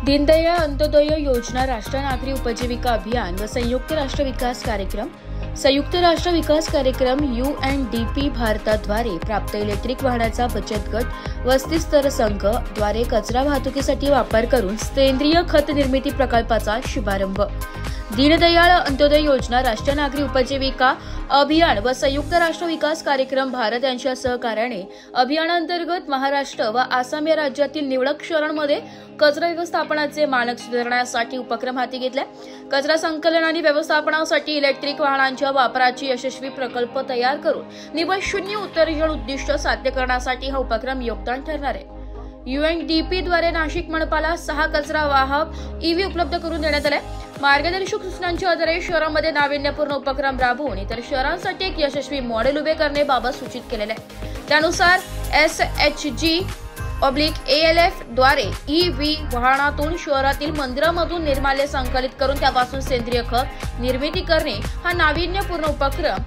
दीनदयाळ अंत्योदय योजना, राष्ट्रीय नागरी उपजीविका अभियान व संयुक्त राष्ट्र विकास कार्यक्रम UNDP भारताद्वारे प्राप्त इलेक्ट्रिक वाहनाचा बचत गट वस्ती स्तर संघ द्वारे कचरा वाहतुकीसाठी वापर करून सेंद्रिय खत निर्मिती प्रकल्पाचा शुभारंभ। दीनदयाळ अंत्योदय योजना, राष्ट्रीय नागरी उपजीविका अभियान व संयुक्त राष्ट्र विकास कार्यक्रम भारत यांच्या सहकार्याने अभियानांतर्गत महाराष्ट्र व आसाम या राज्यातील निवडक शहरांमध्ये कचरा व्यवस्थापनाचे मानक सुधारण्यासाठी उपक्रम हाती घेतला। कचरा संकलन आणि व्यवस्थापनासाठी इलेक्ट्रिक वाहनांच्या वापराची यशस्वी प्रकल्प तयार करून निव्वळ शून्य उत्सर्जन उद्दिष्ट साध्य करण्यासाठी हा उपक्रम योगदान ठरणार आहे। UNDP द्वारे नाशिक मनपाला 6 कचरा वाहक EV उपलब्ध करून देण्यात आले। मार्गदर्शक सूचनांच्या आधारे शहरांमध्ये नाविन्यपूर्ण उपक्रम राबवून इतर शहरांसाठी एक यशस्वी मॉडेल उभे करण्याबाबत सूचित केलेले आहे। त्यानुसार SHG/ALF द्वारे EV वाहनातून शहरातील मंदिरामधून निर्माल्य संकलित करून त्यापासून सेंद्रिय खत निर्मिती करणे हा नाविन्यपूर्ण उपक्रम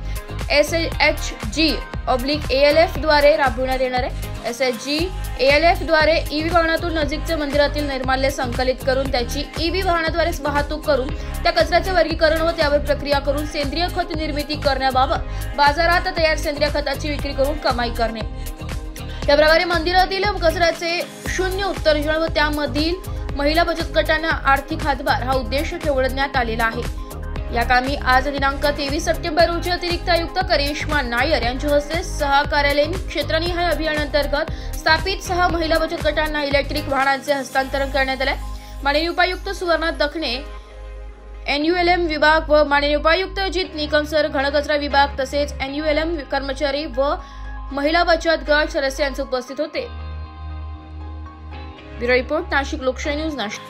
SHG/ALF द्वारे राबविण्यात येणार आहे। SHG/ALF द्वारे EV वाहनातून नजीकच्या मंदिरातील निर्माल्य संकलित करून त्याची EV वाहनाद्वारे वाहतूक करून त्या कचऱ्याचे वर्गीकरण व त्यावर प्रक्रिया करून सेंद्रिय खत निर्मिती करण्याबाबत बाजारात तयार सेंद्रिय खताची विक्री करून कमाई करणे। त्याप्रकारे मंदिरातील कचऱ्याचे शून्य उत्सर्जन व त्यामधील महिला बचत गटांना आर्थिक हातभार हा उद्देश ठेवण्यात आलेला आहे। या कामी आज दिनांक 23 सप्टेंबर रोजी अतिरिक्त आयुक्त करिश्मा नायर यांच्या हस्ते 6 कार्यालयीन क्षेत्रनिहाय अभियानांतर्गत स्थापित 6 महिला बचत गटांना इलेक्ट्रिक वाहनांचे हस्तांतरण करण्यात आले। माननीय उपायुक्त सुवर्णा दखणे NULM विभाग व माननीय उपायुक्त अजित निकम घनकचरा विभाग तसेच NULM कर्मचारी व महिला बचत गट सदस्यांचे उपस्थित होते। ब्युरो रिपोर्ट, नाशिक लोकशाही न्यूज, नाशिक।